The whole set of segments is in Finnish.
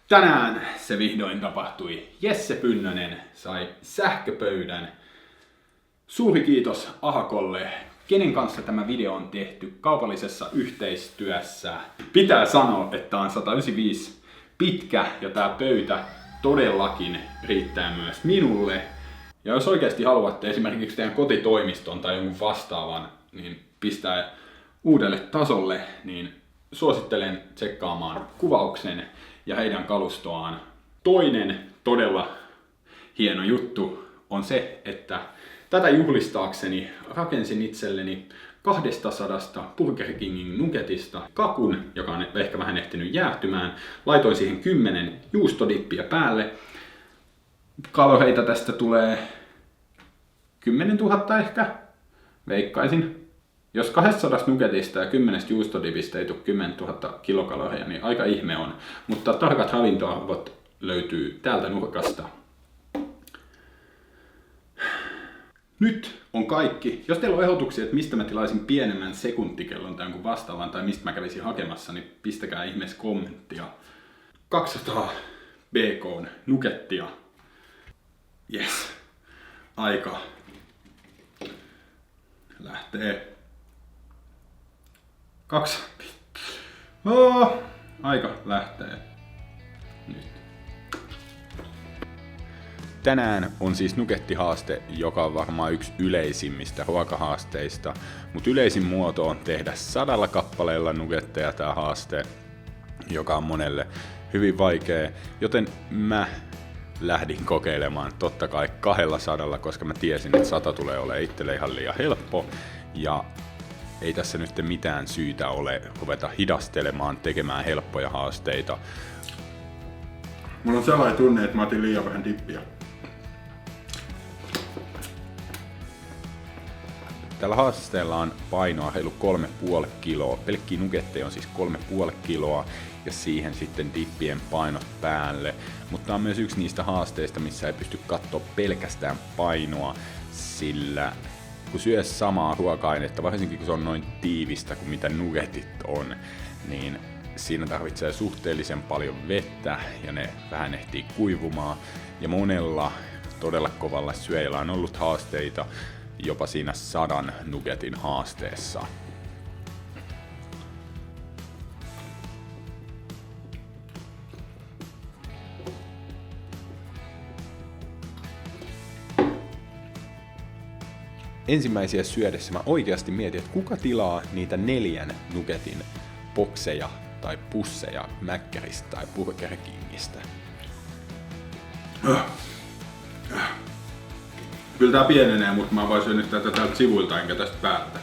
Tänään se vihdoin tapahtui. Jesse Pynnönen sai sähköpöydän. Suuri kiitos Ahakolle, kenen kanssa tämä video on tehty kaupallisessa yhteistyössä. Pitää sanoa, että on 195 pitkä ja tää pöytä todellakin riittää myös minulle. Ja jos oikeasti haluatte esimerkiksi teidän kotitoimiston tai jonkun vastaavan niin pistää uudelle tasolle, niin suosittelen tsekkaamaan kuvauksen ja heidän kalustoaan. Toinen todella hieno juttu on se, että tätä juhlistaakseni rakensin itselleni 200 Burger Kingin nuggetista kakun, joka on ehkä vähän ehtinyt jäähtymään. Laitoin siihen 10 juustodippiä päälle. Kaloreita tästä tulee 10 000 ehkä, veikkaisin. Jos 200 nuggetista ja 10 juustodipistä ei tule 10 000 kilokaloria, niin aika ihme on. Mutta tarkat ravintoarvot löytyy täältä nurkasta. Nyt on kaikki. Jos teillä on ehdotuksia, että mistä mä tilaisin pienemmän sekuntikellon tai jonkun vastaavan tai mistä mä kävisin hakemassa, niin pistäkää ihmeessä kommenttia. 200 bacon nuggettia. Yes. Aika lähtee. 2. Aika lähtee. Nyt. Tänään on siis nugettihaaste, joka on varmaan yksi yleisimmistä ruokahaasteista, mutta yleisin muoto on tehdä 100 kappaleella nugetteja tämä haaste, joka on monelle hyvin vaikea, joten mä lähdin kokeilemaan totta kai 200, koska mä tiesin, että 100 tulee olemaan itselle ihan liian helppo ja ei tässä nyt mitään syytä ole ruveta hidastelemaan, tekemään helppoja haasteita. Mulla on sellainen tunne, että mä otin liian vähän dippiä. Tällä haasteella on painoa reilu 3,5 kiloa. Pelkkiä nugetteja on siis 3,5 kiloa ja siihen sitten dippien painot päälle. Mutta on myös yksi niistä haasteista, missä ei pysty katsoa pelkästään painoa, sillä kun syö samaa ruoka-ainetta, varsinkin kun se on noin tiivistä kuin mitä nugetit on, niin siinä tarvitsee suhteellisen paljon vettä ja ne vähän ehtii kuivumaan. Ja monella todella kovalla syöjällä on ollut haasteita jopa siinä 100 nugetin haasteessa. Ensimmäisiä syödessä mä oikeasti mietin, että kuka tilaa niitä 4 nugetin bokseja tai pusseja Mäkkäristä tai Burger Kingistä. Kyllä tää pienenee, mutta mä voin syödä tätä täältä sivuilta enkä tästä päältä.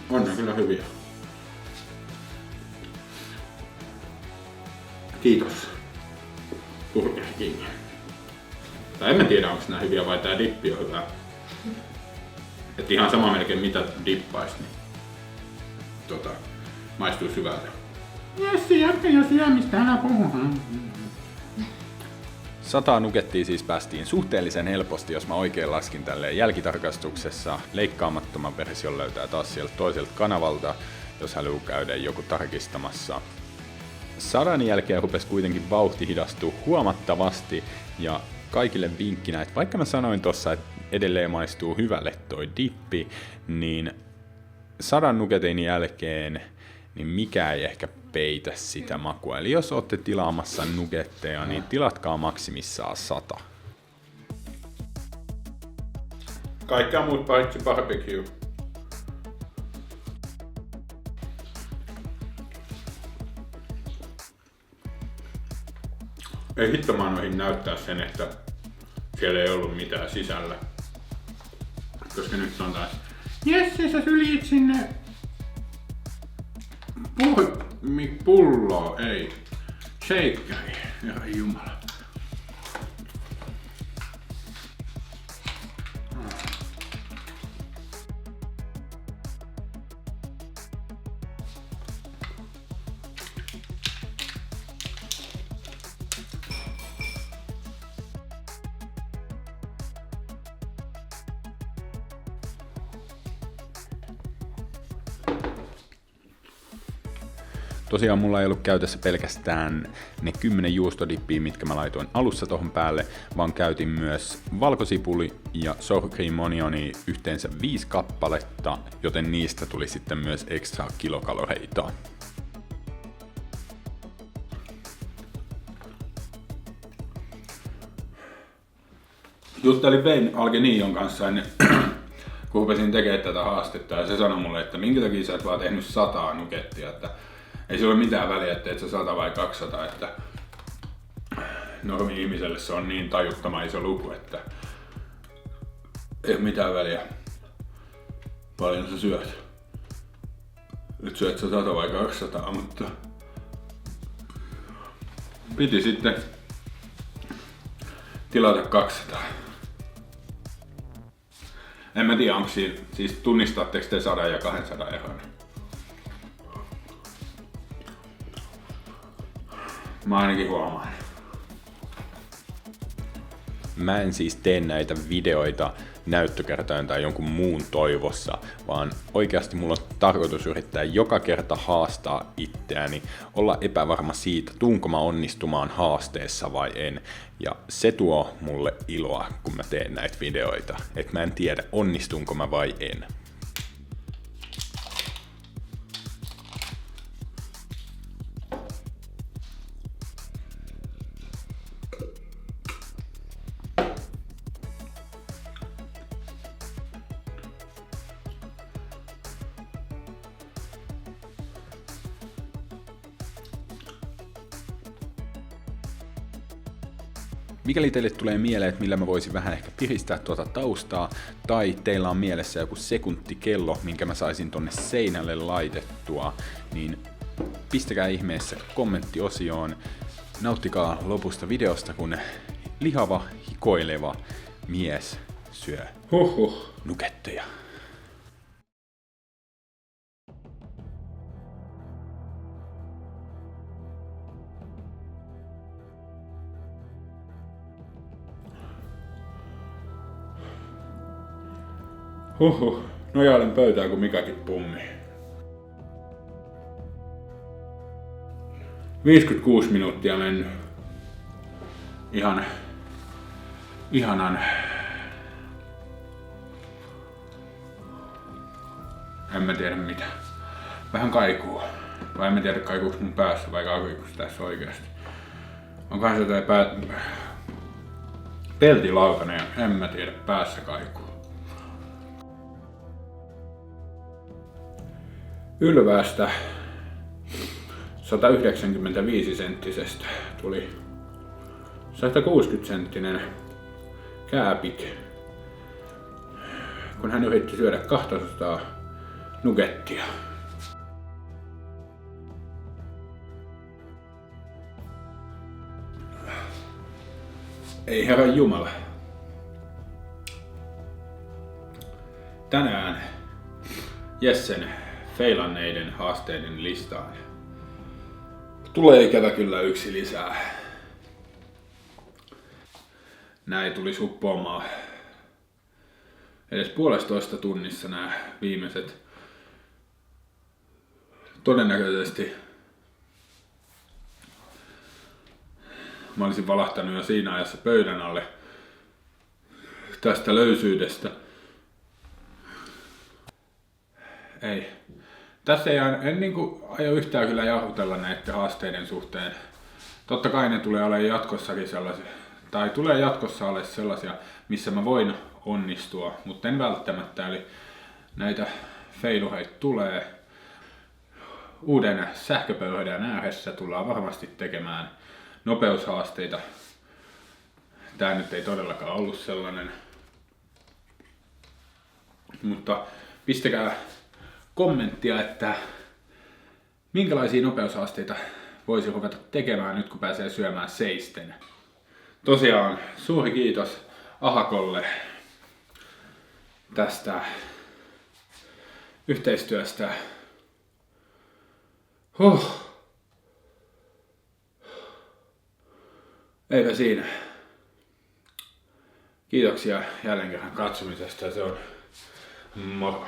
On ne kyllä hyviä. Kiitos Burger King. Tai en mä tiedä onko nää hyviä vai tää dippi on hyvä. Et ihan sama melkein mitä dippais, niin maistuis hyvältä. Jesse, jatka jo syömistä, älä puhuhan. 100 nugettia siis päästiin suhteellisen helposti, jos mä oikein laskin tälleen jälkitarkastuksessa. Leikkaamattoman version löytää taas sieltä toiselta kanavalta, jos haluaa käydä joku tarkistamassa. 100 jälkeen rupesi kuitenkin vauhti hidastua huomattavasti ja kaikille vinkkinä, että vaikka mä sanoin tossa, että edelleen maistuu hyvälle toi dippi, niin 100 nugetin jälkeen niin mikä ei ehkä peitä sitä makua. Eli jos olette tilaamassa nugetteja, niin tilatkaa maksimissaan 100. Kaikkea muut paitsi barbecue. Ei hitto mä noihin näyttää sen, että kelle ei ollut mitään sisällä. Koska nyt on taas, Jesse, sä syljit sinne pulloa, ei. Shakeri, herra jumala. Tosiaan mulla ei ollut käytössä pelkästään ne 10 juustodippiä, mitkä mä laitoin alussa tohon päälle, vaan käytin myös valkosipuli ja sour cream onioni yhteensä 5 kappaletta, joten niistä tuli sitten myös ekstra kilokaloreita. Juttelin Wayne Algenion kanssa ennen kun rupesin tekemään tätä haastetta ja se sanoi mulle, että minkä takia sä et vaan tehnyt 100 nuggettia, että ei sillä ole mitään väliä, että et sä 100 vai 200, että normi-ihmiselle se on niin tajuttoman iso luku, että ei ole mitään väliä, paljon sä syöt. Nyt syöt sä 100 vai 200, mutta piti sitten tilata 200. En mä tiedä, onko siis tunnistatteko te 100 ja 200 eron? Mä ainakin huomaan. Mä en siis tee näitä videoita näyttökertojen tai jonkun muun toivossa, vaan oikeasti mulla on tarkoitus yrittää joka kerta haastaa itseäni, olla epävarma siitä, tuunko mä onnistumaan haasteessa vai en. Ja se tuo mulle iloa, kun mä teen näitä videoita, että mä en tiedä, onnistunko mä vai en. Mikäli teille tulee mieleen, että millä mä voisin vähän ehkä piristää tuota taustaa, tai teillä on mielessä joku sekuntikello, minkä mä saisin tonne seinälle laitettua, niin pistäkää ihmeessä kommenttiosioon. Nauttikaa lopusta videosta, kun lihava, hikoileva mies syö nuggetteja. Nojailen pöytään kun mikäkin pummi. 56 minuuttia mennyt. Ihanan. En mä tiedä mitä. Vähän kaikuu. Vai en mä tiedä kaikuuks mun päässä vai kaikuuks tässä oikeesti. Onkohan se jotain peltilautanen ja en mä tiedä, päässä kaikuu. Ylväästä 195 senttisestä tuli 160 senttinen kääpik, kun hän yritti syödä 200 nuggettia. Ei herran jumala. Tänään Jessen feilanneiden haasteiden listaan tulee ikävä kyllä yksi lisää. Näin tuli suppoamaan edes 1,5 tunnissa nämä viimeiset. Todennäköisesti mä olisin valahtanut jo siinä ajassa pöydän alle tästä löysyydestä. Ei. Tässä en niinku aio yhtään kyllä jarrutella näiden haasteiden suhteen. Totta kai ne tulee olemaan jatkossakin sellaisia, tai tulee jatkossa olemaan sellaisia, missä mä voin onnistua, mutta en välttämättä. Eli näitä feilureita tulee. Uuden sähköpöydän ääressä tullaan varmasti tekemään nopeushaasteita tää nyt ei todellakaan ollut sellainen. Mutta pistäkää kommenttia, että minkälaisia nopeushaasteita voisi ruveta tekemään nyt kun pääsee syömään seisten. Tosiaan suuri kiitos Ahakolle tästä yhteistyöstä. Eipä siinä. Kiitoksia jälleen kerran katsomisesta. Se on moro.